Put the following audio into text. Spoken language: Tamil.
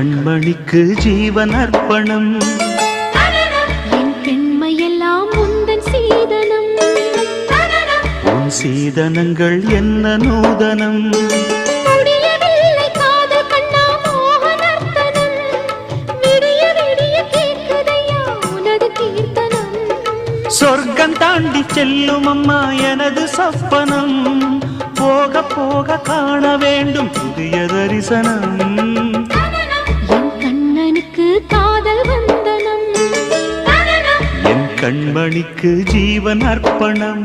கண்மணிக்கு ஜீவன் அர்ப்பணம் என் பெண்மையெல்லாம் உந்தன் சீதனம் உன் சீதனங்கள் என்ன நூதனம் முடியவில்லை காதல் கண்ணா மோகனர்த்தனம் விடிய விடிய கேட்குதையா உனது கீர்த்தனம் சொர்க்கம் தாண்டி செல்லும் அம்மா எனது சொப்பனம் போக போக காண வேண்டும் புதிய தரிசனம் என் கண்ணனுக்கு காதல் வந்தனம் என் கண்மணிக்கு ஜீவன் அர்ப்பணம்